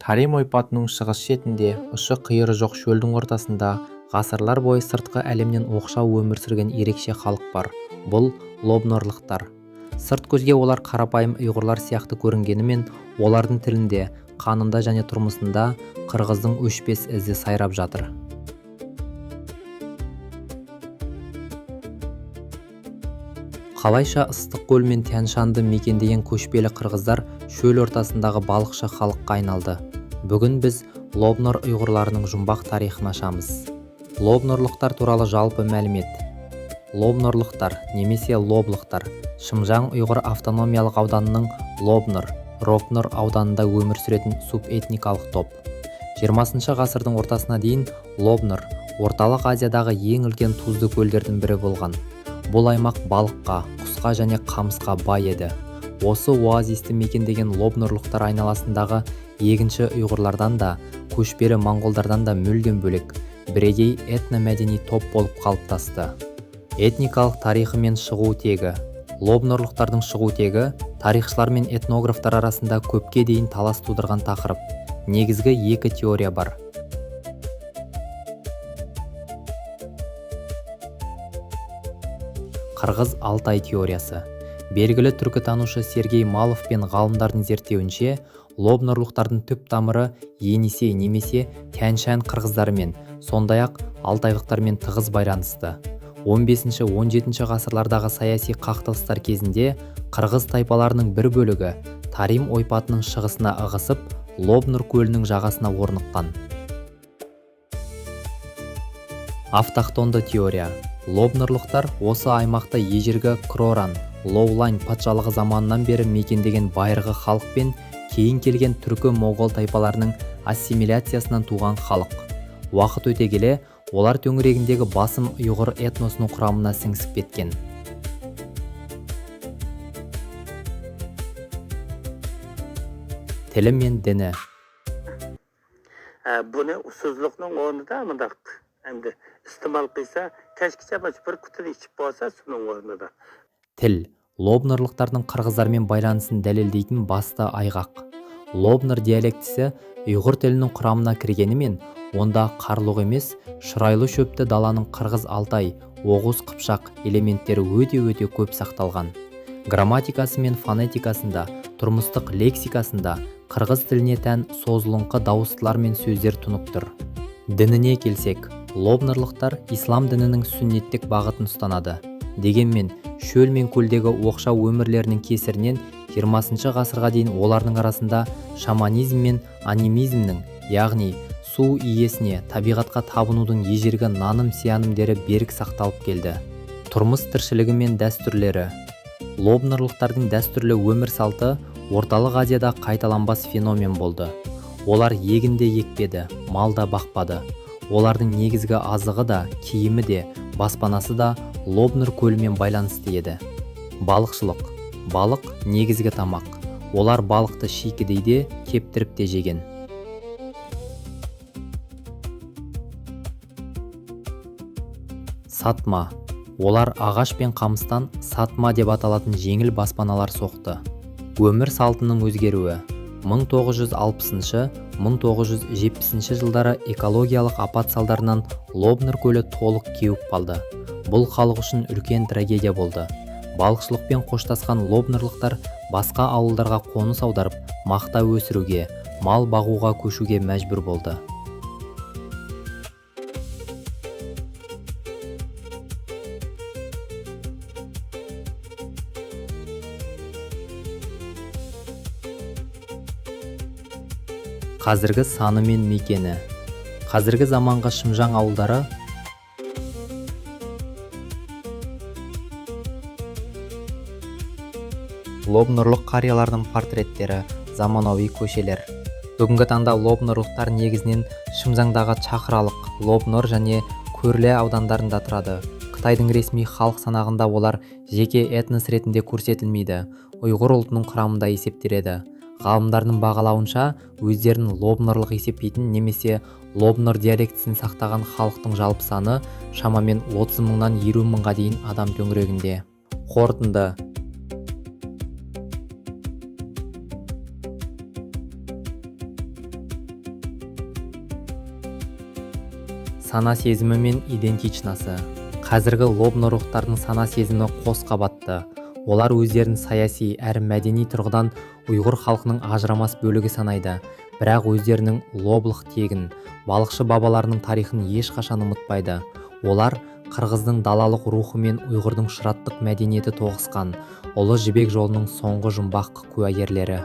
Тарим ойпатының шығыс шетінде, ұшы-қиыры жоқ шөлдің ортасында ғасырлар бойы сыртқы әлемнен оқшау өмір сүрген ерекше халық бар. Бұл лобнорлықтар. Сырт көзге олар қарапайым ұйғырлар сияқты көрінгенімен, олардың тілінде, қанында және тұрмысында қырғыздың өшпес ізі сайрап жатыр. Қалайша Ыстықкөл мен Тянь-Шанды мекендеген көшпелі қырғыздар шөл ортасындағы балықшы халыққа айналды. Бүгін біз лобнор ұйғырларының жұмбақ тарихын ашамыз. Лобнорлықтар туралы жалпы мәлімет. Лобнорлықтар немесе лоблықтар Шымжаң ұйғыр автономиялық ауданының Лобнор, Ровнор ауданында өмір сүретін субэтникалық топ. 20 ғасырдың ортасына дейін Лобнор Орталық Азиядағы ең үлкен тұзды көлдердің бірі болған. Бұл аймақ балыққа, құсқа және қамысқа бай еді. Осы оазисті мекендеген лобнорлықтар айналасындағы егінші ұйғырлардан да, көшпелі моңғолдардан да мүлдем бөлек, бірегей этномәдени топ болып қалыптасты. Этникалық тарихы мен шығу тегі. Лобнорлықтардың шығу тегі тарихшылар мен этнографтар арасында көпке дейін талас тудырған тақырып. Негізгі екі теория бар. Қырғыз Алтай теориясы. Белгілі түркітанушы Сергей Малов пен ғалымдардың зерттеуінше, лобнорлықтардың түп тамыры Енисей немесе Тянь-Шань қырғыздарымен, сондай-ақ алтайлықтармен тығыз байланысты. 15-17 ғасырлардағы саяси қақтығыстар кезінде қырғыз тайпаларының бір бөлігі Тарим ойпатының шығысына ығысып, Лобнор көлінің жағасына орныққан. Автохтонды теория. Лобнорлықтар осы аймақты ежелгі Кроран, Лоулань патшалығы заманынан бері мекендеген байырғы халық пен кейін келген түркі-моғол тайпаларының ассимиляциясынан туған халық. Уақыт өте келе, олар төңірегіндегі басым ұйғыр этносының құрамына сіңісіп кеткен. Тілі мен діні. Бұны ұсызлықның орнында мындақ әмді істимал қылса, кәшкіше бір күтін ішіп болса, соның орнында. Тіл. Лобнорлықтардың қырғыздармен байланысын дәлелдейтін басты айғақ. Лобнор диалектісі ұйғыр тілінің құрамына кіргенімен, онда қарлұқ емес, шұрайлы шөпті даланың қырғыз Алтай, Оғыз Қыпшақ элементтері өте көп сақталған. Грамматикасы мен фонетикасында, тұрмыстық лексикасында қырғыз тіліне тән созылыңқы дауыстылар мен сөздер тұнып тұр. Дініне келсек, лобнорлықтар ислам дінінің сүннеттік бағытын ұстанады. Дегенмен, шөл мен көлдегі оқшау өмірлерінің кесірінен 20 ғасырға дейін олардың арасында шаманизм мен анимизмнің, яғни су иесіне, табиғатқа табынудың ежелгі наным-сенімдері берік сақталып келді. Тұрмыс тіршілігі мен дәстүрлері. Лобнорлықтардың дәстүрлі өмір салты Орталық Азияда қайталанбас феномен болды. Олар егінде екпеді, малда бақпады. Олардың негізгі азығы да, киімі де, баспанасы да Лобнор көлімен байланысты еді. Балықшылық. Балық негізгі тамақ. Олар балықты шикідей де, кептіріп те жеген. Сатма. Олар ағаш пен қамыстан сатма деп аталатын жеңіл баспаналар соқты. Өмір салтының өзгеруі. 1960-1970 жылдары экологиялық апат салдарынан Лобнор көлі толық кеуіп қалды. Бұл халық үшін үлкен трагедия болды. Балықшылықпен қоштасқан лобнорлықтар басқа ауылдарға қоныс аударып, мақта өсіруге, мал бағуға көшуге мәжбүр болды. Қазіргі саны мен мекені. Қазіргі заманғы Шымжаң ауылдары лобнорлық қариялардың портреттері, заманауи көшелер. Бүгінгі таңда лобнорлықтар негізінен Шымжаңдағы Чақыралық, Лобнор және Көрле аудандарында тұрады. Қытайдың ресми халық санағында олар жеке этнос ретінде көрсетілмейді, ұйғыр ұлтының құрамында есептеледі. Ғалымдардың бағалауынша, өздерін лобнорлық есептейтін немесе лобнор диалектісін сақтаған халықтың жалпы саны шамамен 30 мыңнан 20 мыңға дейін адам төңірегінде. Қорытынды. сана сезімі мен идентичнасы. Қазіргі лобнорухтардың сана сезімі қос қабатты. Олар өздерін саяси әрі мәдени тұрғыдан ұйғыр халқының ажырамас бөлігі санайды. Бірақ өздерінің лоблық тегін, балықшы бабаларының тарихын ешқашан ұмытпайды. Олар қырғыздың далалық рухы мен ұйғырдың шыраттық мәдениеті тоғысқан ұлы жібек жолының соңғы жұмбақ куәгерлері.